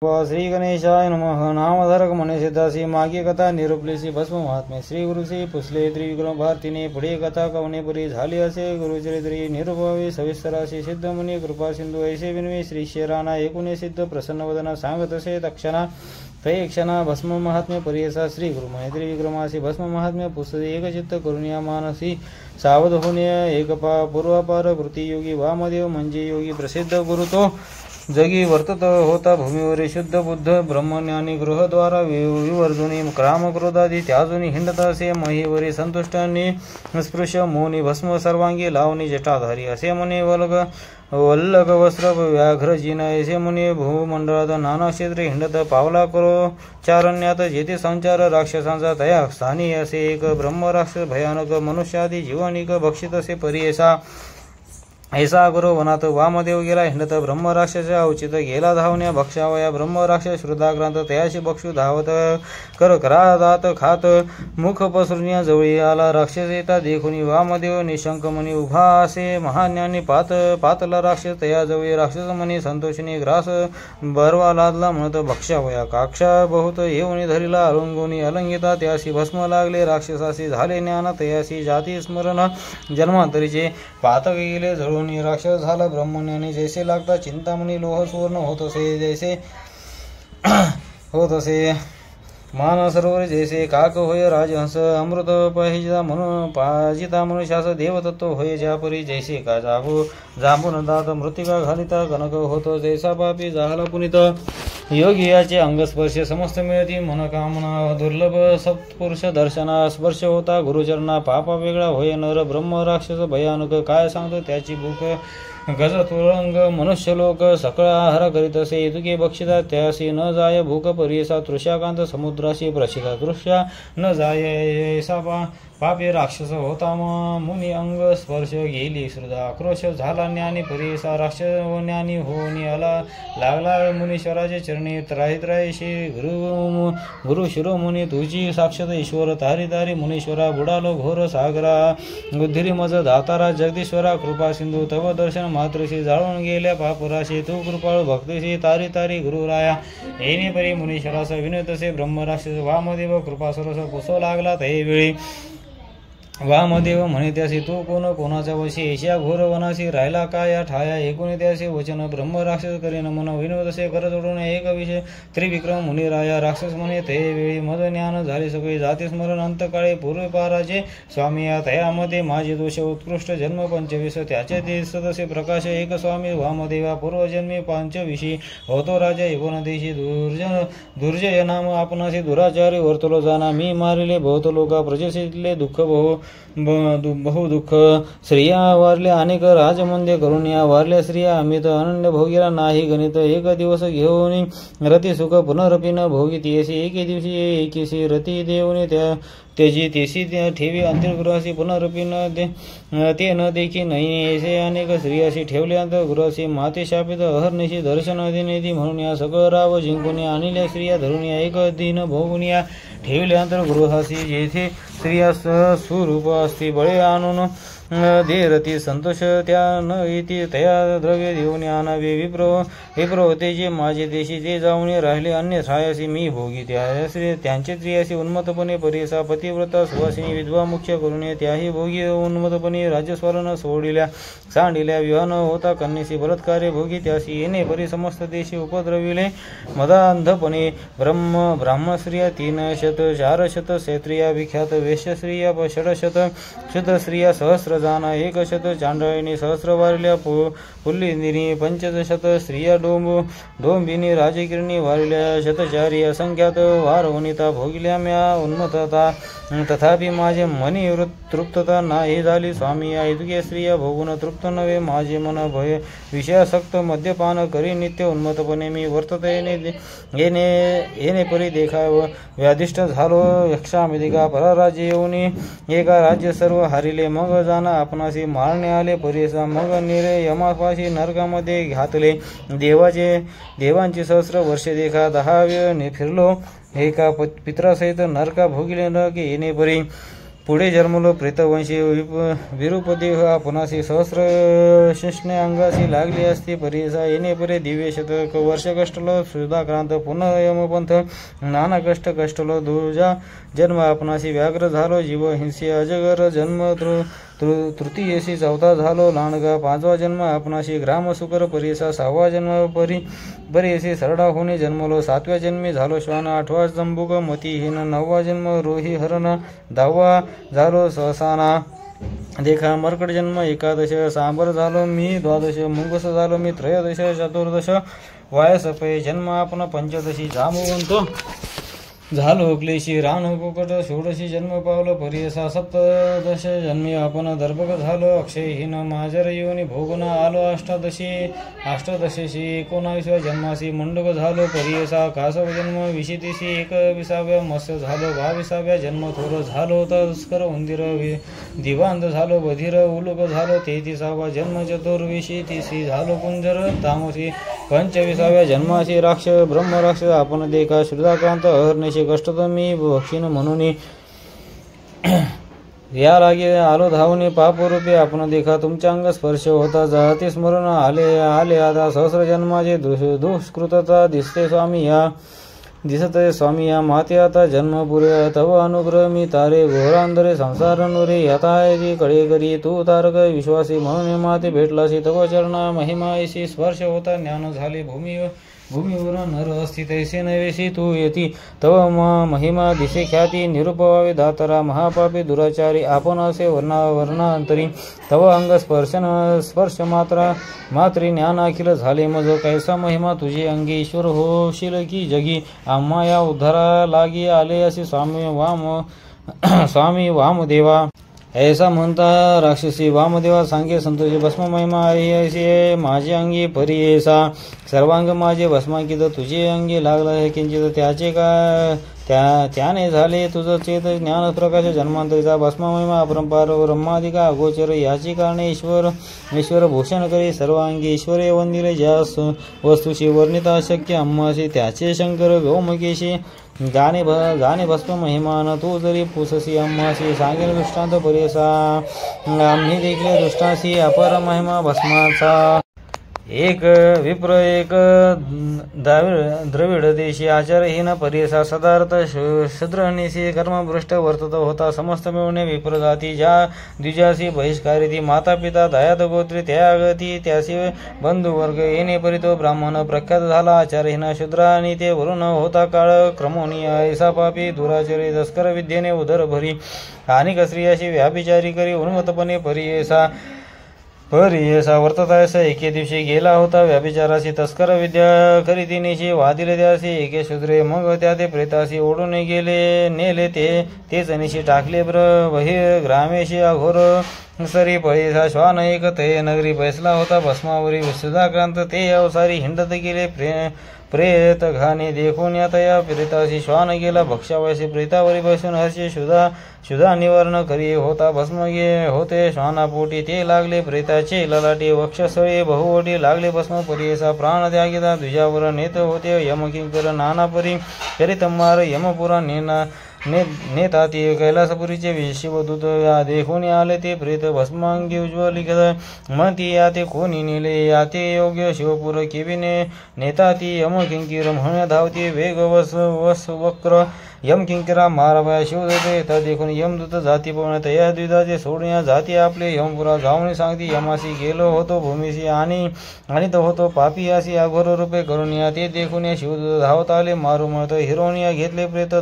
श्री गणेशाय नमः. नामधारक म्हणे सिद्धासी मागे कथा निरुपलेसी भस्म महात्मे श्री गुरुसी पुसले त्रिविक्रम भारतीने पुढे कथा कवने पुरी झाली असे गुरुचरित्री निरुपवी सविस्तराशी सिद्ध मुनी कृपा सिंधू ऐसे विनवी श्री शेराना एकूणे सिद्ध प्रसन्नवदना सांगत असे तक्षणा तय क्षणा भस्म महात्म्य परियसा श्री गुरु म्हणे त्रिविक्रमासी भस्म महात्म्य पुस्तके एकचित्त करुणिया मानसी सावध होणे एक पूर्वापार कृती योगी वामदेव म्हणजे योगी प्रसिद्ध गुरु तो जगी वर्तत होता भूमीवर शुद्ध बुद्ध ब्रह्मज्ञानी गृहद्वारा विवर्जुनी क्राम क्रोधादी त्याजुनी हिंडत असे महीवरी संतुष्टांनी स्पृश्य मौनी भस्म सर्वांगी लावणी जटाधारी असे म्हणे वल्लग वस्त्र व्याघ्र जिन ऐसे मुनी भूमंडळात नाना क्षेत्रे हिंडत पावला करो चारण्यात जेथे संचार राक्षसांचा तया स्थानी असे एक ब्रह्मराक्षस भयानक मनुष्यादी जीवनिक भक्षित असे परियसा ऐसा गुरु वनात वामदेव गेला हिंडत ब्रह्मराक्षस औचित गेला धावण्या भक्षावया ब्रह्मराक्षस श्रुताक्रांत तयाशी बक्षू धावत कर दात खात मुख पसरुनिया जवळी आला राक्षस येता देखुनी वामदेव निशंक मनी उभा असे महाज्ञानी पातला राक्षस तया जवळी राक्षस मनी संतोषिनी ग्रास बरवा लादला म्हणत भक्षावया काक्षा बहुत येऊनी धरिला अलंगोनी अलंगिता त्याशी भस्म लागले राक्षसाशी झाले ज्ञान तयाशी जाती स्मरण जन्मांतरीचे पातक गेले जळून राक्षस झाला ब्रह्मज्ञानी जैसे लागता चिंतामणी लोह सुवर्ण होत असे मान सरोवर जैसे काक होय राजहंस अमृत पाजिता मनुष्यास देवतत्व होय ज्यापरी जैसे का जांबून दात मृतिका घालिता कनक होतो जैसा पापी झाला पुनित योगी याचे अंगस्पर्श समस्त मिळती मनकामना दुर्लभ सत्पुरुष दर्शना स्पर्श होता गुरुचरणा पापा वेगळा होय नर ब्रह्म राक्षस भयानक काय सांगतो त्याची भूक गज तुरंग मनुष्यलोक सकळ आहार करीत असे इतके बक्षिता त्यासी न जाय भूक परियसा तृषाकांत समुद्राशी प्रशिता तृष्या न जाय ऐसा पापी राक्षस होता मुनी अंग स्पर्श गेली श्रुदा आक्रोश झाला ज्ञानी परियसा राक्षस ज्ञानी होनी आला लागला मुनीश्वराचे चरणी त्राही गुरु शिरोमुनी तुझी साक्षात ईश्वर तारी तारी मुनीश्वरा बुडालो घोर सागरा बुद्धिरी मज दातारा जगदीश्वरा कृपा सिंधू तव दर्शन मातृशी जाळून गेल्या पापराशी तू कृपाळू भक्तीशी तारी तारी गुरुराया येणे परी मुनीश्वरास विनत असे ब्रह्मराक्षस वामदेव कृपा सरस पुसो लागला ते वेळी वामदेव म्हणे त्यासी तू कोणाच्या वशी ऐशा घोर वनाशी राहिला का या ठाया एकूण त्याचे वचन ब्रह्म राक्षस करीन मन विनोद असे कर जोडून एक विषय त्रिविक्रम मुनी राया राक्षस म्हणे ते वेळी मद ज्ञान झाले सगळे जाती स्मरण अंतकाळी पूर्वपाराचे स्वामी या तयामध्ये माझे दोष उत्कृष्ट जन्म 25 त्याचे ते सदस्य प्रकाश एक स्वामी वामदेवा पूर्वजन्मी 25 होतो राजा यवन देशी दुर्जय नाम आपणाशी दुराचारी वर्तलो जाना मी मारिले बहुत लोका प्रजेशितले दुःख बहु दुःख स्त्रिया वारल्या अनेक राजमंदे करून या वारल्या स्त्रिया अमित अनन्य भोगीला नाही गणित एक दिवस घेऊन रती सुख पुनरपीन भोगी तियसी एके दिवशी एकीशी रती देऊन त्याची तेसी ठेवी अंतर्गृहाशी पुनरपीन ते न देखी नाही ऐसे अनेक स्त्रियाशी ठेवले अंतर्गृहाशी माते शापित अहर्निशी दर्शन देणे म्हणून या सगळ राव जिंकून आणल्या स्त्रिया धरून या एक दिन भोगून या ठेवले अंतर्गृहाशी जेथे स्त्रिया स्वरूप असती बळे आणून देरती संतोष त्या न येती तया द्रव्य देऊन आणावे विप्र होते जे माझे देशी ते जाऊन राहिले अन्य छायासी मी भोगी त्यांचे स्त्रियाशी उन्मतपणे परियसा पतिव्रता सुवासिनी विधवा मुख्य करून त्याही भोगी उन्मतपणे राज्यस्वरण सोडिल्या सांडिल्या विवाह न होता कन्येशी बलात्कारे भोगी त्याशी येणे परी समस्त देशी उपद्रविले मदांधपणे ब्राह्मस्त्रिया 300 400 क्षत्रिया विख्यात वेश्यस्त्रिया 600 शुद्ध स्त्रिया सहस्र जाना 100 चांडाळीने सहस्र वारल्या पुल्लिंदिनी 500 स्त्रिया डोंबिनी राजकिरणी वारल्या शतचारी असंख्यात वारवनिता भोगल्या म्या उन्मतता तथापि माझे मनी तृप्तता नाही झाली स्वामी या इतके स्त्रिया भोगून तृप्त नव्हे माझे मन भय विषयासक्त मद्यपान करी नित्य उन्मतपणे मी वर्तत येणे परी देखाव व्याधिष्ट झालो यक्षामिदिका परराज्य येऊनी एका राज्य सर्व हारिले मग जाना आपणाशी मारणे आले परिसा मग निरे यमापाशी नरकामध्ये घातले देवांची सहस्र वर्षे देखा 10 वेळ फिरलो एका पित्रासहित नरका भोगिले न की येणे परी पुढे जन्मलो प्रेतवंशी विरूपदेह आपणासी सहस्र शिष्णे अंगासी लागली असती परीसा येणे परे दिव्य शतक वर्ष कष्टलो सुधाक्रांत पुन्हा यमपंथ नाना कष्ट कष्टलो दुजा जन्म आपणासी व्याघ्र झालो जीव हिंसी अजगर जन्म तृतीयेशी चौथा झालो लांडगा पाचवा जन्म आपणाशी ग्राम सुकर परीसा सहावा जन्म परीयसी सरडा होणे जन्मलो सातव्या जन्मी झालो श्वान आठवा जंबुक मतीहीन नववा जन्म रोही हरण दहावा झालो सहसाना देखा मर्कट जन्म एकादश सांबर झालो मी द्वादश मुंगस झालो मी त्रयोदश चतुर्दश वायसपय जन्म आपण पंचदशी जामवंतो झालो क्लेशी रान कुकट षोडशी जन्म पावलो परीसा सप्तदश जन्मी आपण दर्भक झालो अक्षयहीन माजर योनी भोगुना आलो अष्टादशीशी 19व्या जन्मासी मंडक झालो परीसा कासव जन्म 21व्या मत्स्य झालो 22व्या जन्म थोर झालो तस्कर उंदीर दिवांत झालो बधीर उलुक झालो 33वा जन्म चतुर्विशीतीसी झालो कुंजर तामसी 25व्या जन्मासी राक्ष ब्रह्मराक्ष आपण देखा श्रुताकांत अहर्निशी कष्टतमी भक्षीन म्हणून या लागे आलो धावणे पापरूपे आपण देखा तुमच्या अंग स्पर्श होता जाती स्मरण आले आता सहस्र जन्माचे दुष्कृतता दिसते स्वामी या माते आता जन्म पुरे तव अनुग्रह मी तारे घोरांधरे संसार नुरे आता आहे कडे करी तू तारक विश्वासी म्हणून माते भेटलासी तव चरणा महिमायशी स्पर्श होता ज्ञान झाले भूमीवर नर अस्थित ऐसे नैवेशी तू येती तव महिमा दिसे ख्याती निरुपवावे दातरा महापापी दुराचारी आपण असे वर्णांतरी तव अंग स्पर्श मात्री ज्ञान अखिल झाले मज कैसा महिमा तुझे अंगी ईश्वर होशील की जगी आम्हा या उद्धारा लागी आले असे स्वामी वामदेवा ऐसा म्हणता राक्षसी वामदेवा सांगे संतोषी भस्म महिमा ऐसे माझे अंगी परी ऐसा सर्वांग माझे भस्मांकित तुझे अंगी लागला आहे किंचित त्याचे काय त्याने झाले तुझं चेत ज्ञान प्रकाश जन्मांतरीचा भस्म महिमा अपरंपार ब्रह्मादिका अगोचर याची कारणे ईश्वर भूषण करी सर्वांगी ईश्वरे वंदिले ज्या वस्तूची वर्णिता शक्य अम्माशी त्याचे शंकर गौमुखेशी गाणे भस्म महिमान तू जरी पुससी अम्माशी सांगेल दृष्टांत परेसा आम्ही देखील दृष्टासी अपर महिमा भस्माचा एक विप्र एक द्रविड देशी आचारहीन परेसा सदार्थ शूद्रनिशी कर्मभ्रष्ट वर्तत होता समस्त मिळवणे विप्र जाती ज्या द्विजासी बहिष्कारिती माता पिता दयाद गोत्री त्यागती त्यासी बंधुवर्ग येणे परितो ब्राह्मण प्रख्यात झाला आचारहीन शूद्र आणि ते वरून होता काळ क्रमोनी ऐसा पापी दुराचारी तस्कर विद्येने उदर भरी आणि स्त्रियाशी व्याभिचारी करी उन्मतपणे परीयसा वर्ततायसा एके दिवशी गेला होता व्याभिचाराशी तस्कर विद्या खरीदिनीशी वादिले त्याशी एके शूद्रे मग त्या ते प्रेताशी ओढून नेले तेच निशी टाकले बहिर ग्रामेशी अघोर सरी पळीसा श्वान एक ते नगरी बैसला होता भस्मावरी सुधाक्रांत ते अवसारी हिंडत गेले प्रेत घाणे देखून या प्रेताशी श्वान गेला भक्षावयाशी प्रेतावरी बसून हर्षे शुदा निवारण करी होता भस्म होते श्वानापोटी ते लागले प्रेताचे ललाटे वक्षस्थळे बहुवटी लागले भस्म परीयसा प्राण त्यागिता द्विजावर नेत होते यमकिंकर नानापरी करीत मार यमपुरा नेताती कैलासपुरीचे शिवदूत देखून आले ते प्रेत भस्मांगी उज्ज्वलित म्हणती याते कोणी नेले याते योग्य शिवपुर केविने नेताती यमकिंकिर म्हणे धावती वेग वस वक्र यमकिंकिरा मारावया शिवदूते तर देखून यमदूत जाती पवणे तया द्विधाचे सोडून जाती आपले यमपुरा जाऊन सांगती यमासी गेलो होतो भूमीशी आणि तो होतो पापी अशी अघोर रूपे करून या ते देखून या शिवदूत धावत आले मारू म्हणत हिरोनिया घेतले प्रेत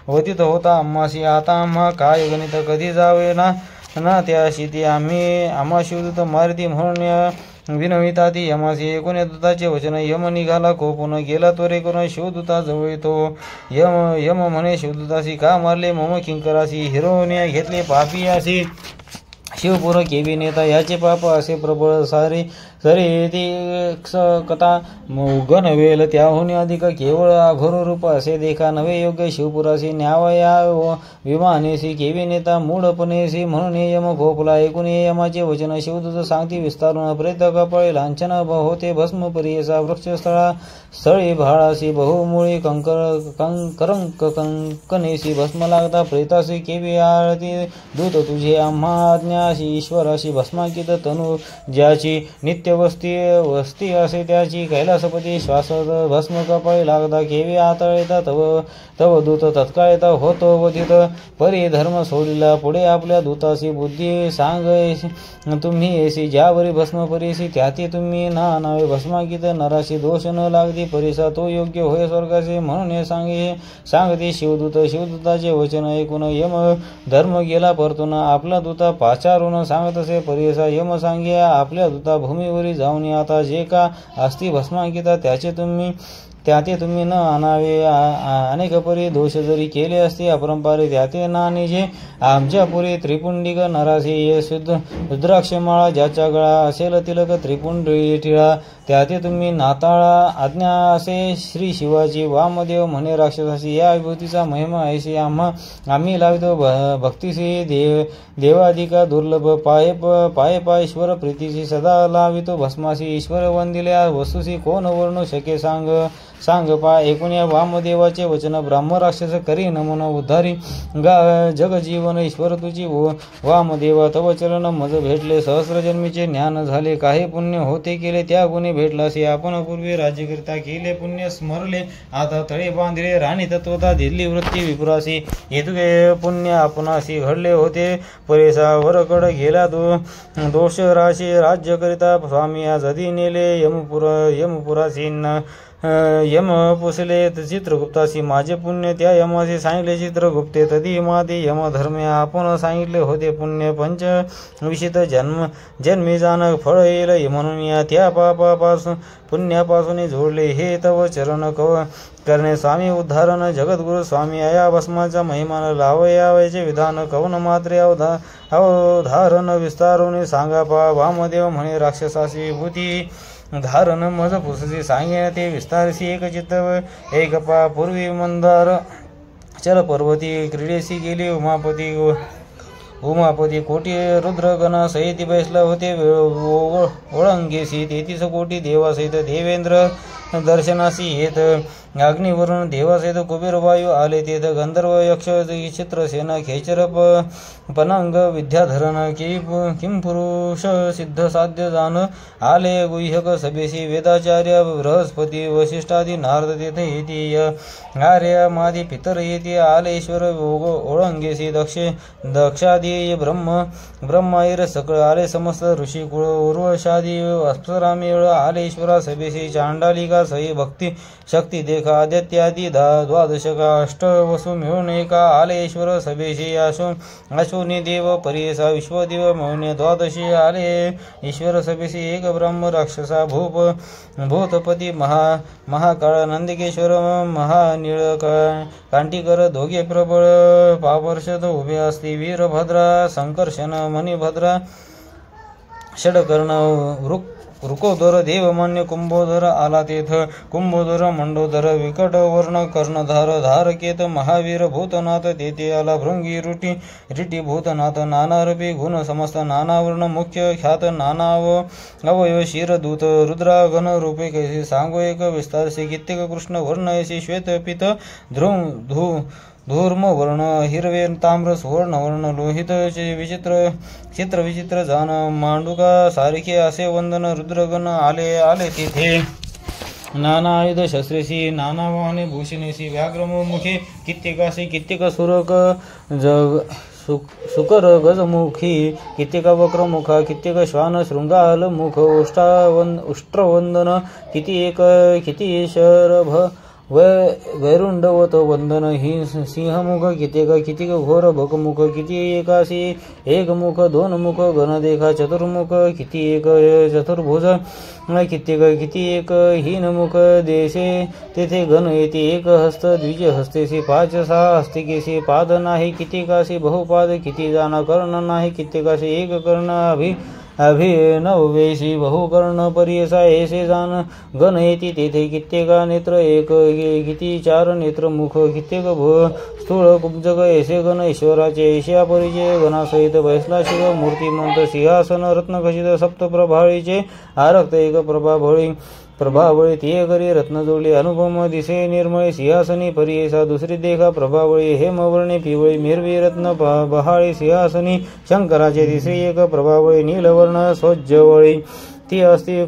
वतीत होता अम्माशी आता आम्हा काय गणित कधी जावे ना त्याशी ती आम्हा शिवदूत मारती म्हणून विनविता ती यमासी एकूण दूताचे वचन यम निघाला कोपून गेला त्वरे करून शिवदूता जवळ तो यम म्हणे शिवदूताशी का मारले मम किंकराशी हिरोनिया घेतले पापी अशी शिवपुर केवी नेता याचे पाप असे प्रबळ सरेती कथा गणवेल त्याहून अधिक केवळ अघोर रूप असे देखा नवे योग्य शिवपुरासी न्यावया विमानेसी केवी नेता मूढपणेसी म्हणून यम खोपला ऐकून यमाचे वचन शिवदूत सांगती विस्तारून प्रेत कपळे लांछन होते भस्म परियसा वृक्षस्थळा स्थळी भाळासी बहुमुळी करंक कंकनेसी भस्म लागता प्रेतासी केवी आरती दूत तुझे आम्हा आज्ञाशी ईश्वराशी भस्माकित तनु ज्याची नित्य वस्ती असे त्याची कैलासपती श्वास भस्म कपाळी लागता केवी आतळेता तव दूत तत्काळता होतो व तिथ परी धर्म सोडिला पुढे आपल्या दूतासी बुद्धी सांग तुम्ही येसी ज्यावरी भस्म परीसी त्याती तुम्ही ना नावे भस्माकित नराशी दोष न लागती परिसा तो योग्य होय स्वर्गाचे म्हणून हे सांगते शिवदूताचे वचन ऐकून यम धर्म गेला परतून आपला दूता पाचारून सांगत असे परिसा यम सांगे आपल्या दूता भूमीवरी जाऊन आता जे का असती भस्माकिता त्याते तुम्ही न आणावे अनेक परी दोष जरी केले असते अपरंपारी त्याते ना निजे आमच्या पुरी त्रिपुंडिक नरासी ये शुद्ध रुद्राक्षमाळा ज्याच्या गळा असेल तिलक त्रिपुंडी टिळा त्याते तुम्ही नाताळा आज्ञा असे श्री शिवाची वामदेव म्हणे राक्षसाशी या विभूतीचा महिमा ऐशी आम्ही लावितो भक्तीशी देवाधिका दुर्लभ पाय ईश्वर प्रीतीशी सदा लावितो भस्माशी ईश्वर वंदिल्या वस्तूशी कोण वर्णू शके सांग पा ऐकून या वामदेवाचे वचन ब्राह्म राक्षस करी नमून उद्धारी जग जीवन ईश्वर तुझी वामदेवा तव चलन मज भेटले सहस्र जन्मीचे ज्ञान झाले काही पुण्य होते केले त्या गुणी भेटलासी आपण पूर्वी राज्यकरिता केले पुण्य स्मरले आता तळे बांधले राणी तत्वता दिल्ली वृत्ती विपुरासी येतुके पुण्य आपणाशी घडले होते परेसा वरकड गेला दोष राशी राज्य करिता स्वामी आज अधी नेले यमपुरासींना यम पुसले चित्रगुप्तासी माझे पुण्य त्या यमाशी सांगितले चित्रगुप्ते तदी माते यम धर्मे आपण सांगितले होते पुण्य पंच विशित जन्मी जाण फळ येईल म्हणून या त्या पापापासून पुण्यापासून जोडले हे तव चरण करणे स्वामी उद्धारण जगद्गुरु स्वामी अया भस्माच्या महिमान लावयावयाचे विधान कवन मात्रे अवधारण विस्तारून सांगा पा वामदेव म्हणे राक्षसासी भूती धारण मज पुससी सांगे ते विस्तारसी एक चित्तव एक पा पूर्वी मंदार चल पर्वती क्रीडेसी गेली उमापती कोटी रुद्रगण सहित बैसला होते ओळंगेसी 33 कोटी देवासहित देवेंद्र दर्शनासी येत अग्निवरून देवासहित कुबेर वायू आले तेथ गंधर्व यक्ष चित्रसेन खेचर पनांग विद्याधरण किम पुरुष सिद्ध साध्य जाण आले गुह्यक सभेशी वेदाचार्य बृहस्पती वशिष्ठादी नारद तेथ येती आर्य मादी पितर येती आले ईश्वर ओळंगेसी दक्षादी ब्रह्माईर सकळ आले समस्त ऋषी कुळ उर्वशादी अप्सरामेळ आले ईश्वरा सभेशी चांडालिका सही भक्ती शक्ती देखा आदित्यादी द्वादशका अष्ट वसु मिळून एका आले ईश्वर सभेशी अश्वनी देव परियसा विश्वदेव मिळून द्वादशी आले ईश्वर सभेशी एक ब्रह्म राक्षसा भूतपती महाकाळ नंदिकेश्वर महानीळ कांटीकर दोघे प्रबळ पावर्षद उभे असती वीरभद्रा संकर्षण मणिभद्रा षडकर्ण रुकोदर देवमान्य कुंभोदर आला तेथ कुंभोदर मंडोदर विकट वर्ण कर्णधार धारकेत महावीर भूतनाथ तेथे आला भृंगी रिटी भूतनाथ नाना रूपी गुण समस्त नानावर्ण मुख्य ख्यात नानाव अवयव शिरदूत रुद्रागण रूपे कैसे सांगो एक विस्तारसे कित्येक कृष्ण वर्ण ऐसे श्वेत पित धूर्म वर्ण हिरवे ताम्र सुवर्ण वर्ण लोहित विचित्र जाण मांडुका सारखे असे वंदन रुद्रगण आले तिथे नाना आयुध शस्त्रेशी नाना वाहने भूषणेशी व्याघ्रमुखे कित्येक सुरक सुकर गजमुखी कित्येक वक्रमुखा कित्येक श्वान शृंगाल मुख उष्ट्रवंदन किती शरभ वैरुंडवत वंदन हि सिंहमुख कित्येक घोर भकमुख किती एकाशी एक मुख दोन मुख गण देखा चतुर्मुख किती एक चतुर्भुज किती एक हीनमुख देशे तेथे गण येते एक हस्त द्विज हस्तेशी 5-6 हस्तिकेशी पाद नाही कित्येकाशी बहुपाद किती जाना कर्ण नाही कित्येकाशी एक कर्ण अभिनवेशी बहुकर्ण परियसा ऐसे जान गण येती तेथे कित्येका नेत्र एक किती चार नेत्र मुख कित्येक स्थूळ कुब्जक ऐसे गण ईश्वराचे ऐशिया परिचय गणासहित बैसला शिव मूर्तिमंत सिंहासन रत्नखचित सप्तप्रभाळीचे आरक्त एक प्रभावळी ते करी रत्न जोडले अनुपम दिसे निर्मळे सिंहासनी परियेसा दुसरी देखा प्रभावळी हेमवर्णे पिवळी मिरवी रत्न बहाळी सिंहासनी शंकराचे तिसरी एक प्रभावळी नीलवर्ण स्वज्जवळी ती असती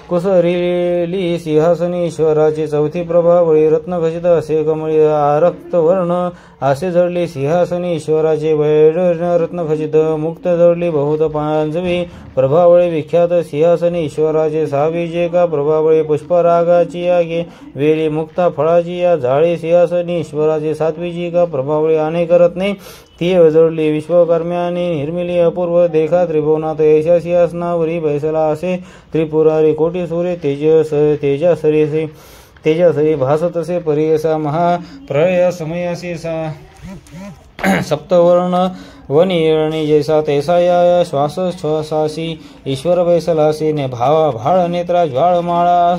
कुसरिली सिंहासनी ईश्वराचे चौथी प्रभावळी रत्नखचित असे कमळी रक्तवर्ण असे जडले सिंहासनी ईश्वराचे रत्नखचित मुक्त जडली बहुत पांजवी प्रभावळी विख्यात सिंहासनी ईश्वराचे सहावी जे का प्रभावळी पुष्परागाची या वेली मुक्ता फळाची या झाळे सिंहासनी ईश्वराचे सातवीची का प्रभावळी अनेक रत्ने ती जोडली विश्वकर्म्याने निर्मिली अपूर्व देखा त्रिभुवनात ऐशा सिंहासनावरी बैसला असे त्रिपुरारी कोटी सूर्य तेजसरी भासत असे परियसा महाप्रळय समयासी सप्तवर्ण वनियळणी जैसा तैसा या श्वासासी ईश्वर बैसलासी ने भाळ नेत्रा ज्वाळमाळा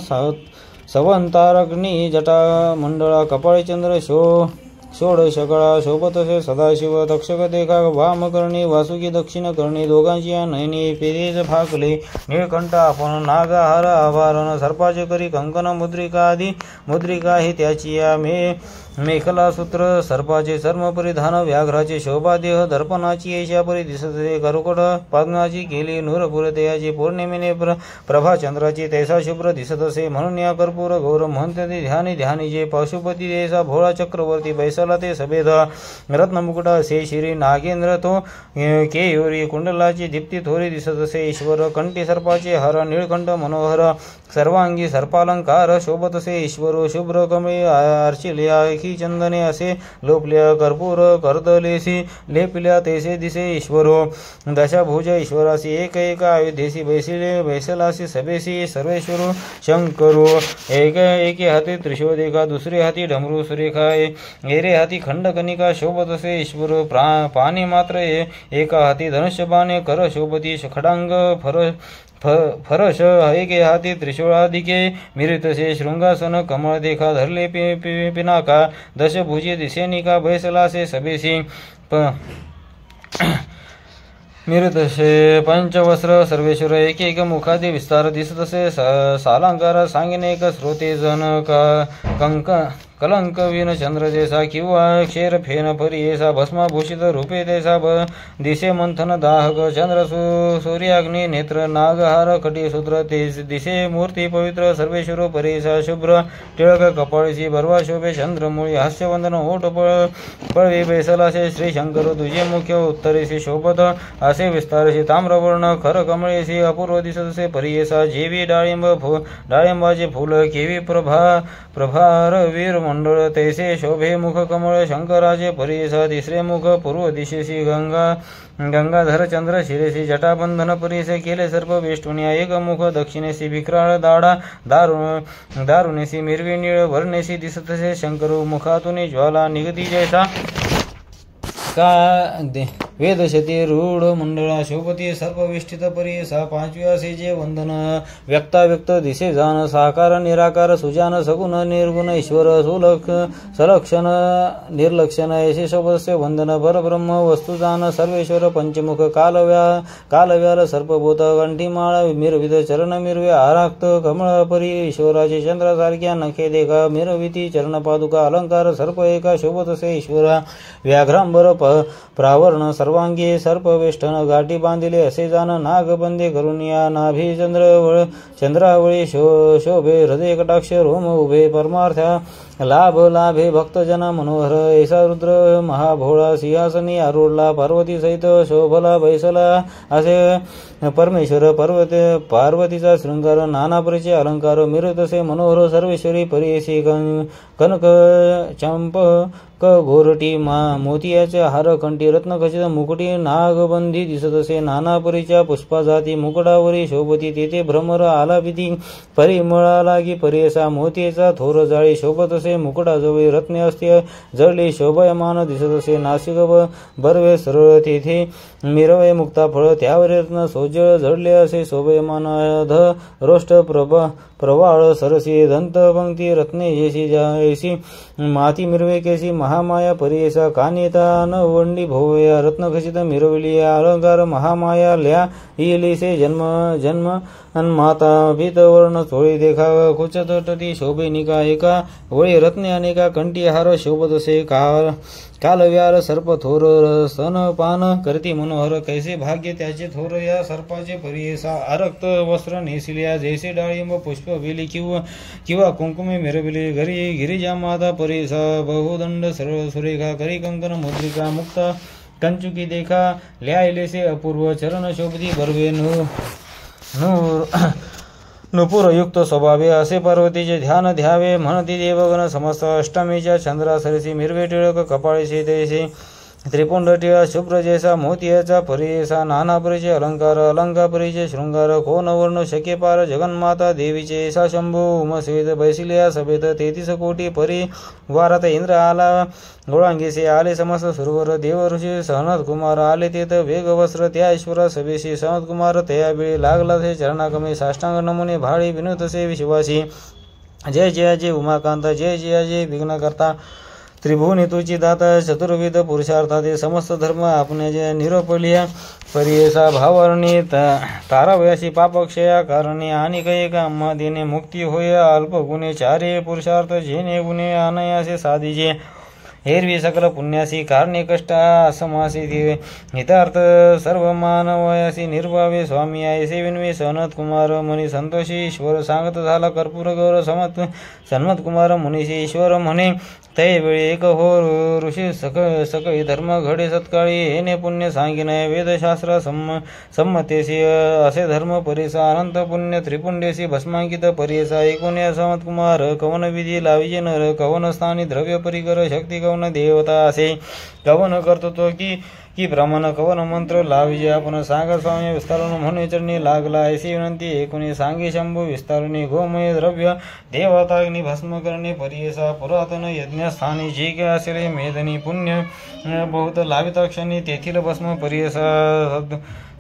सवंतारग्नी जटा मंडळा कपाळी चंद्र षोडशकळा शोभतसे सदाशिव तक्षक देखा वामकर्णी वासुकी दक्षिण करणी दोघांची नयनी पेरेज फाकले निळकंठ आपण नागहार आभारण सर्पाचे करी कंकण मुद्रिका ही त्याची या मेखला सूत्र सर्पाचे चर्म परिधान व्याघ्राचे शोभा देह दर्पणाची ऐशा परी दिसते करुकट पाग्नाची केली नूरपुर तेयाची पौर्णिमेने प्रभा चंद्राची तैसा शुभ्र दिसत असे म्हणून या कर्पूर गौर म्हणते ध्यानीचे पशुपती देसा भोळा चक्रवर्ती बैसला ते सभेद रत्नमुकुटा असे श्री नागेंद्र तो केयुरी कुंडलाची दीप्ती थोरी दिसत असे ईश्वर कंठी सर्पाचे हर निळकंठ मनोहर सर्वांगी सर्पालंकार शोभत असे ईश्वर शुभ्र कमळी अर्चिल्या की चंदने असे लोपल्या कर्पूर कर्दलेसी लेपल्या तेसे दिसे ईश्वरो दशाभुज ईश्वरासी एक अयोध्येसी बैसलासी सभेसी सर्वेश्वरो शंकरो एके हाती त्रिशूळ देखा दुसरे हाती डमरू सुरेखा एरे हाती खंडकनिका शोभत असे ईश्वर पाणी मात्र एका हाती धनुष्यबाणे कर शोभती खडांग फरश एके हाती त्रिशूळादिके मिरितसे शृंगासन कमळ देखा धरले पिनाका दशभुजी दिसेनिका बैसलासे सभेसी मिरतसे पंचवस्त्र सर्वेश्वर एक मुखादी विस्तार दिसत असे सालांकार सांगिने एक श्रोते जन कलंक विन चंद्र जैसा किंवा क्षेर फेन परियेसा भस्माभूषित रूपे तैसा दिसे मंथन दाहक चंद्र सूर्याग्नि नेत्र नागहार कटीसूत्र तेज दिसे मूर्ती पवित्र सर्वेश्वर परियेसा शुभ्र टिळक कपाळीसी भरवा शोभे चंद्रमुळी हास्यवंदन ओठ पळवी बैसलासे श्री शंकर तुझे मुख्य उत्तरेसी शोभत असे विस्तारशी ताम्रवर्ण खर कमळेसी अपूर्व दिसतसे परियेसा जेवी डाळिंबाचे फुल केवी प्रभार वीर मंडळ तैसे शोभे मुख कमळ शंकराचे परियेसा तिसरे मुख पूर्व दिशेसी गंगाधर चंद्र शिरेसी जटाबंधन परियेसे केले सर्प वेष्टुनिया एक मुख दक्षिणेसी विक्राळ दाडा दारुणेसी मिरवी निळ वर्णेसी दिसतसे शंकर मुखातून ज्वाला निगती जैसा का वेदशती रूढ मंडळा शोभती सर्पविष्ठित परियेसा पाचवी असे जे वंदन व्यक्ताव्यक्त दिसे जाण साकार निराकार सुजान सगुण निर्गुण ईश्वर सलक्षण निर्लक्षण ऐसे शोभस्य वंदन परब्रह्म वस्तुजान सर्वेश्वर पंचमुख कालव्याल सर्पभूत कंठीमाळ मिरविद चरण मिरवे आराक्त कमळ परी ईश्वराचे चंद्रासारख्या नखे देखा मिरविती चरणपादुका अलंकार सर्प एका शोभतसे ईश्वरा व्याघ्रांबर प्रावरण सर्वांगी सर्पवेष्टन गाठी बांधिले असे जाण नागबंदे करून या नाभी चंद्रावळी शोभे हृदय कटाक्ष रोम उभे परमार्था लाभे भक्तजन मनोहर ऐसा रुद्र महाभोळा सिंहासनी आरूढला पार्वती सहित शोभला बैसला असे परमेश्वर पार्वतीचा शृंगार नाना परिचय अलंकार मिरतसे मनोहर सर्वेश्वरी परियेसी कनक चंपक घोरटी मोतियाचे हार कंठी रत्नखचित मुकुटी नागबंधी दिसत असे नाना परीच्या पुष्पा जाती मुकुटावरी शोभती तेथे भ्रमर आलापिती परिमळा लागी परियेसा मोतियेचा थोर जाळी शोभत असे असे मुकुटाजवळी रत्ने असते जळली शोभयमान दिसत असे नासिक बरवे सरळ तेथे मिरवे मुक्ता फळ त्यावर रत्न सोजळ जळले असे शोभयमान ध रोष्ट प्रवाळ सरसी दंत पंक्ती रत्ने जैसी जैसी माती मिरवे केसी महामाया परियसा कानिता न वंडी भोवया रत्नखचित मिरवली अलंकार महामाया ल्या इलिसे जन्म जन्म माता भीतवर्ण चोळी देखाव कुचत तटी शोभेनिका एका वळी रत्ने अनेका कंठी हार शोभत असे कालव्यार सर्प थोर स्तनपान करती मनोहर कैसे भाग्य त्याचे थोर या सर्पाचे परियसा आरक्त वस्त्र नेसिल्या जैसे डाळिंब पुष्प वेली किंवा कुंकुमे मिरविले घरी गिरिजा माता परियसा बहुदंड सरळ सुरेखा करी कंकन मुद्रिका मुक्ता कंचुकी देखा ल्यायलेसे अपूर्व चरण शोभती बर्वे नुपुर युक्त स्वभावे असे पार्वतीचे ध्यान ध्यावे म्हणती देवगण समस्त अष्टमीच्या चंद्रा सरसी मिरवे टिळक कपाळीशी तैसे त्रिपुंड टिळा शुभ्र जैसा मोतियाचा परियसा नाना परिचय अलंकार परिचय शृंगार कोण वर्ण शके पार जगन्माता देवीचे ऐसा शंभू उमस्वेत बैसिल्या सभेत 33 कोटी परिवारात इंद्र आला गोळांगीसे आले समस्त सुरवर देव ऋषी सहनत कुमार आले तेथ वेगवस्त्र त्या ईश्वर सभेशी सहनत कुमार तया वेळी लागला ते चरणागमे साष्टांग नमुने भाडी विनुतसे विश्वासी जय जय जय उमाकांत जय जय जय विघ्नकर्ता त्रिभुवनी तुची दाता चतुर्विध पुरुषार्थाते समस्त धर्म आपण्याचे निरोपलिया परियसा भावरणी तारावयाशी पापक्षया कारणे आणि काही कामा देणे मुक्ती होय अल्प गुणे चारे पुरुषार्थ जेणे गुणे अनयासे साधीचे एरवी सकल पुण्यासी कारणे कष्ट असमासी दिवे हितार्थ सर्व मानवयासी निर्भावे स्वामी ऐसे विनवे सनत कुमार मुनी संतोषी ईश्वर सांगत झाला कर्पूर गौर सन्मत कुमार मुनीशी ईश्वर म्हणे तैवेळी एक हो ऋषी सकळी धर्म घडे सत्काळी येणे पुण्य सांगिनय वेदशास्त्र संमतेसी असे धर्म परिसा अनंत पुण्य त्रिपुंडेसी भस्मांकित परिसा एकोण्या समत कुमार कवन विधी लाविजे नर कवन स्थानी द्रव्य परिकर शक्ती कवन देवता असे कवन कर्तृत्व की ब्राह्मण कवन मंत्र लाविजे आपण सांगा स्वामी विस्तारण म्हणून चरणी लागला ऐसी विनंती एकोणी सांगे शंभू विस्तारणे गोमय द्रव्य देवताग्नी भस्म करणे परियसा पुरातन यज्ञस्थानी जे काय असेल मेदनी पुण्य बहुत लाविता क्षणी तेथील भस्म परियसा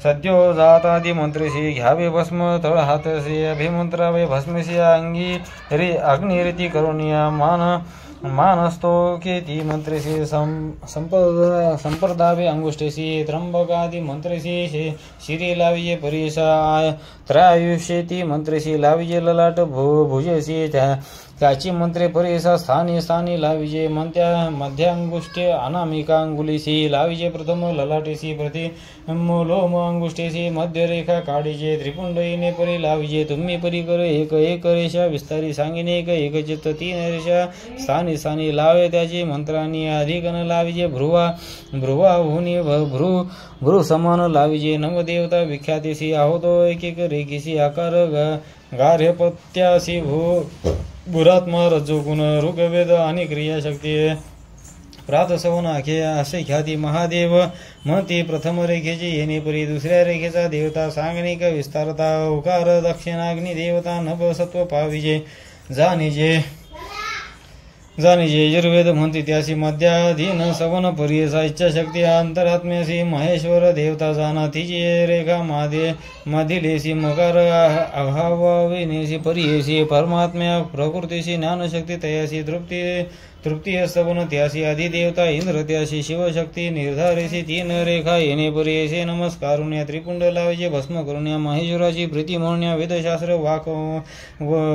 सद्यो जातादी मंत्रशी घ्यावे भस्म तळ हातशी अभिमंत्रावे भस्मशी अंगी अग्निरीती करुणिया मानस्तो केती मंत्रेशी संप्रदावे अंगुष्ठेशी त्र्यंबकादी मंत्रेशी शिरी लाविजे परिसा त्रयायुष्येती मंत्रेशी लाविजे ललाट भुजेशी त्याची मंत्रे परिसा स्थानी लाविजे मध्यांगुष्ठे अनामिकांगुलीशी लाविजे प्रथम ललाटेशी लोम अंगुष्ठेशी मध्यरेखा काढीजे त्रिपुंडईने परी लाविजे तुम्ही परी कर एक रेषा विस्तारी सांगिने एक चित्त 3 रेषा स्थानी लावे त्याची मंत्रांनी अधिकन लाविजे भ्रुवा हुनी भ्रू समान लाविजे नवदेवता विख्यातीशी आहोतो एक रेखीशी आकार गार्हपत्यासी भूरात्मा रज्जुगुण ऋग्वेद आणि क्रियाशक्ती प्रातसवन आखे असे ख्याती महादेव म्हणती प्रथम रेखेची येणे परी दुसऱ्या रेखेचा देवता सांगणिक विस्तारता उकार दक्षिणाग्नी देवता नभ सत्व पाविजे जाणीजे यजुर्वेद म्हणती त्यासी मध्याधीन सवन परियसा इच्छाशक्ती अंतरात्म्यासी महेश्वर देवता जाणा तिची रेखा मादिलेसी मकार अभाविनेसी परियेसी परमात्म्या प्रकृतीशी ज्ञानशक्ती तयासी तृप्ती सवन त्यासी अधिदेवता इंद्र त्यासी शिवशक्ती निर्धारेसी 3 रेखा येणे परियेसे नमस्कारुण्या त्रिपुंड लाविजे भस्म करुण्या महेश्वराची प्रीती म्हणण्या वेदशास्त्र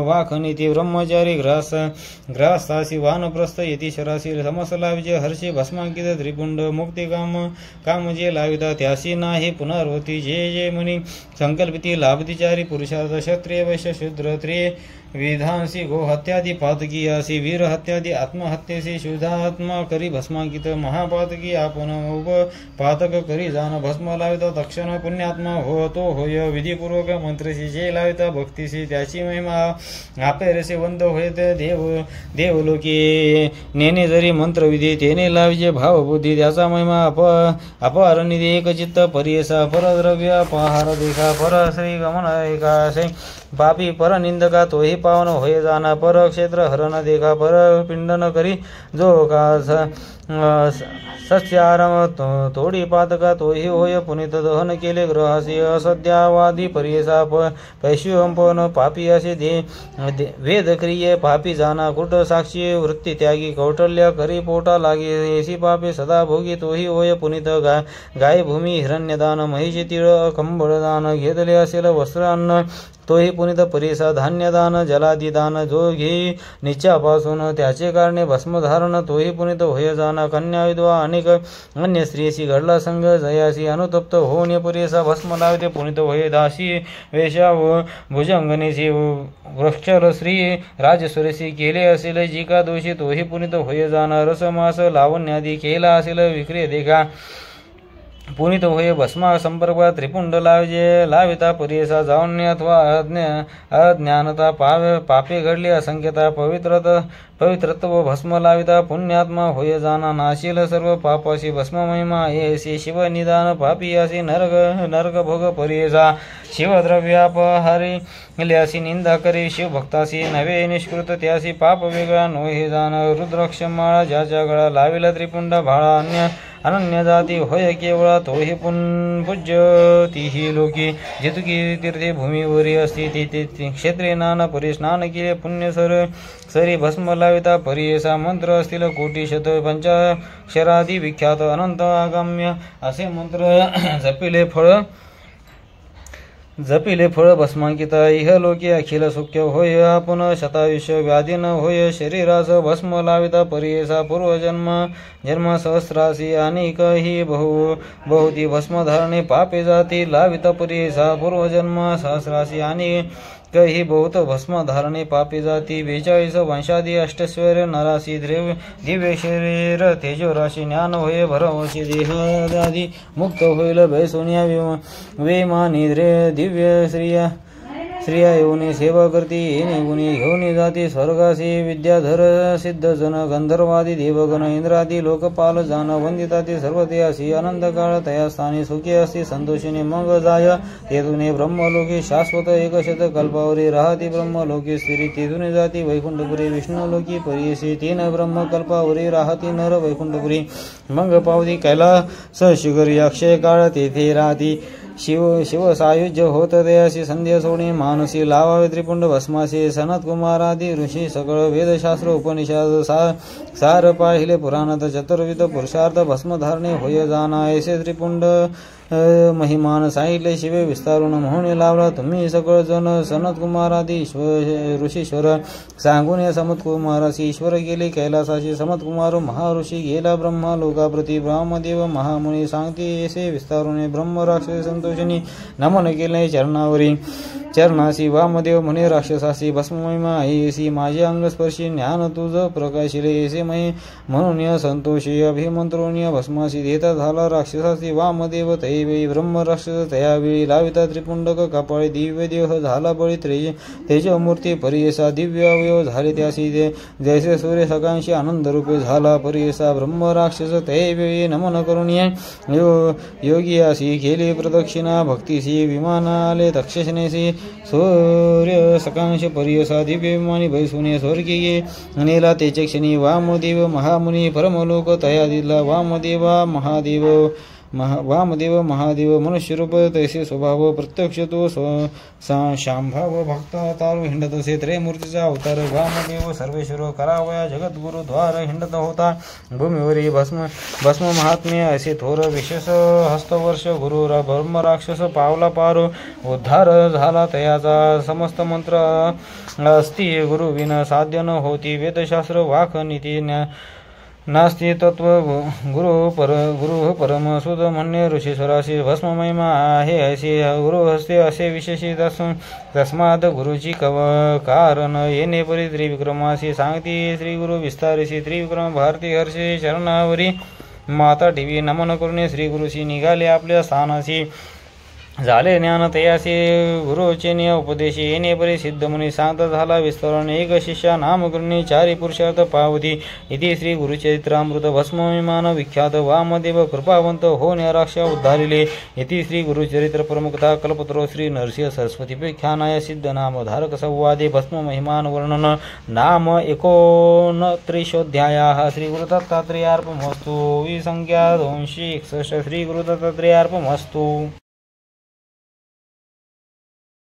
वाखनीती ब्रह्मचारी ग्रासासी वानप्रस्थ येती शरासी समस लाविजे हर्षी भस्मांकित त्रिपुंड मुक्ती काम जे लाविता त्यासी नाही पुनर्वती जे मुनी संकल्पिती लाभतिचारी पुरुषार्थ क्षत्रिय वैश्य शूद्र विधांसी गो हत्यादी पातकी असी वीर हत्यादी आत्महत्येसी शुद्धात्मा करी भस्मांकित महापातकी आपण पातक करी जाण भस्म लाविता तक्षण पुण्यात्मा होतो होय विधीपूर्वक मंत्रेशी जे लाविता भक्तीशी त्याची महिमा आपेरेसे वंद होय देवलोकी नेने जरी मंत्रविधी तेने लाविजे भावबुद्धी त्याचा महिमा अपार निधी एक चित्त परियसा परद्रव्य पहार देखा पर श्री गमन एकासे पापी परनिंदका तोही पावन होय जाना, पर क्षेत्र हरण देखा पर पिंडन करी जो का सस्यारम तोडी पातका तोही होय पुनित दहन केले ग्रहासी असद्यावादी परियसा पैशिवंपन पापी असे वेद क्रिये पापी जाना कुट साक्षी वृत्ती त्यागी कौटल्य करी पोटा लागे येसी पापे सदा भोगी तोही होय पुनित गाय भूमी हिरण्यदान महिषी तिळ कंबळदान घेतले असेल वस्त्र अन्न तोही पुनित परिसा धान्यदान जलादिदान जो घे निश्चयापासून त्याचे कारणे भस्मधारण तोही पुनित होय जाना कन्या विधवा अनेक अन्य स्त्रियसी घडला संग जयासी अनुतप्त होणे परिसा भस्म लावते पुनित होय दासी वेशा व भुजंगनेसी वृक्षल श्री राजसुरेसी केले असेल जी का दोषी तोही पुनित होय जाना रसमास लावण्यादी केला असेल विक्रिय देखा पुनित होय भस्मा संपर्क त्रिपुंड लाविता परियसा जावण्य अथवा अज्ञानता पापे घडली असंख्यता पवित्रत्व भस्म लाविता पुण्यात्मा होय जाना नाशील सर्व पापाशी भस्म महिमा येसी शिव निदान पापियासी नरक भोग परियसा शिवद्रव्यापहारी ल्यासी निंदा करी शिवभक्तासी नवे निष्कृत त्यासी पाप वेगळा नोहे जाण रुद्रक्षमाळा ज्याच्या गळा लाविला त्रिपुंड भाळा अनन्य जाती होय केवळा तोही पूज्य तीही लोकी जितकी तीर्थे भूमीवरी असती ती क्षेत्रे नाना परिस्नान केले पुण्य सरी भस्म लाविता परियसा मंत्र असतील कोटी शत पंचाक्षरादी विख्यात अनंत आगम्य असे मंत्र जपिले फळ भस्मांकिता इह लोके अखिल सुख्य होय आपण शतायुष्य व्याधीन होय शरीरास भस्म लाविता परियसा जन्म सहस्रासी अनेक ही बहुती भस्मधारणे पापे जाती लाविता परियसा पूर्वजन्म सहस्रासी अनेक ही बहुत भस्म धारणे पापी जाती 42 वंशादी अष्टस्वर नरासी दिव्य शरीर तेजो राशी ज्ञान होय भरवशी देहादी मुक्त होईल बैसोनिया वेमानी दिव्य स्त्रिया येऊनी सेवा करती येणे गुणी घेऊन जाती स्वर्गासी विद्याधर सिद्ध जन गंधर्वादी देवगण इंद्रादी लोकपाल जान वंदिताती सर्व देयासी अनंत काळ तया स्थानी सुखी असती संतोषिनी मग जाय तेथुने ब्रह्मलोकी शाश्वत एकशत कल्पावरी राहती ब्रह्मलोकी स्थिरी तेथुने जाती वैकुंठपुरी विष्णुलोकी परियसी तीन ब्रह्मकल्पावरी राहती नर वैकुंठपुरी मग पावती कैलास शिखरी अक्षय काळ तेथे राहती शिव सायुज्य होत दयासी संध्या सोडे मानसी लावावे त्रिपुंड भस्मासी सनत कुमारादी ऋषी सकळ वेदशास्त्र उपनिषद सार पाहिले पुराणात चतुर्विध पुरुषार्थ भस्मधारणे होय जाना ऐसे त्रिपुंड महिमान सांगितले शिवे विस्तारून म्हणून लावला तुम्ही सकळ जन सनत कुमारादी ऋषीश्वर सांगून या समत कुमारासी ईश्वर गेले कैलासाशी समत कुमार महाऋषी गेला ब्रह्मा लोकाप्रती ब्रह्मदेव महामुनी सांगते ऐसे विस्तारून ब्रह्म राक्षस संतोषिनी नमन केले चरणासी वामदेव म्हणे राक्षसासी भस्ममहिमा ऐसी माझे अंगस्पर्शी ज्ञान तुझ प्रकाशिले ऐसे मय म्हणून संतोषी अभिमंत्रोण भस्मासी देता झाला राक्षसासी वामदेव तैवेळी ब्रह्म राक्षस तयावेळी लाविता त्रिपुंडक कपाळी दिव्य देह झाला बळी तेजमूर्ती परियसा दिव्य अवयव झाले त्यासी जैसे सूर्य सकांशी आनंद रूपे झाला परियसा ब्रह्म राक्षस तैवेळी नमन करून योगी असी केली प्रदक्षिणा भक्तीसी विमान आले तक्षशिनेसी सूर्य सकांश परियसा दिव्य विमानी बैसुने स्वर्गीय नेला तेचे क्षणी वामदेव महामुनी परमलोक तया दिला वामदेव महादेव मनुष्यरूप तैसे स्वभाव प्रत्यक्ष तो शांभाव भक्त तारू हिंडत असे त्रयमूर्तीचा अवतार वामदेव सर्वेश्वर करावया जगद्गुरु द्वार हिंडत होता भूमीवरी भस्म महात्म्य असे थोर विशेष हस्तवर्ष गुरु ब्रह्म राक्षस पावला पार उद्धार झाला तयाचा समस्त मंत्र अस्ति गुरु विन साध्य न होती वेदशास्त्र वाक नीती नास्ति तत्व गुरु परम सुद म्हणणे ऋषीश्वराशी भस्म महिमा आहे ऐसे गुरु हस्ते असे विशेषित तस्मात गुरुची कारण येणे परी त्रिविक्रमासी सांगती श्री गुरु विस्तारिसी त्रिविक्रम भारती हर्षी शरणावरी माता ठेवी नमन करून श्री गुरुशी निघाले आपल्या स्थानासी झाले ज्ञान तयासे गुरुचेने उपदेशी येणे परी सिद्ध मुनी सांगत झाला विस्तरण एक शिष्या नामकरणी चारी पुरुषार्थ पावती इति श्री गुरुचरित्रामृत भस्म विमान विख्यात वामदेव कृपावंत होणे राक्ष उद्धारिले इति श्री गुरुचरित्र प्रमुखता कल्पतरो श्री नरसिंह सरस्वती व्याख्यानाय सिद्ध नाम धारक संवादे भस्म महिमान वर्णन नाम 29 श्री गुरुदत्तात्रेयार्पणमस्तु विसंख्या 261 श्री गुरुदत्तात्रेयार्पणमस्तु।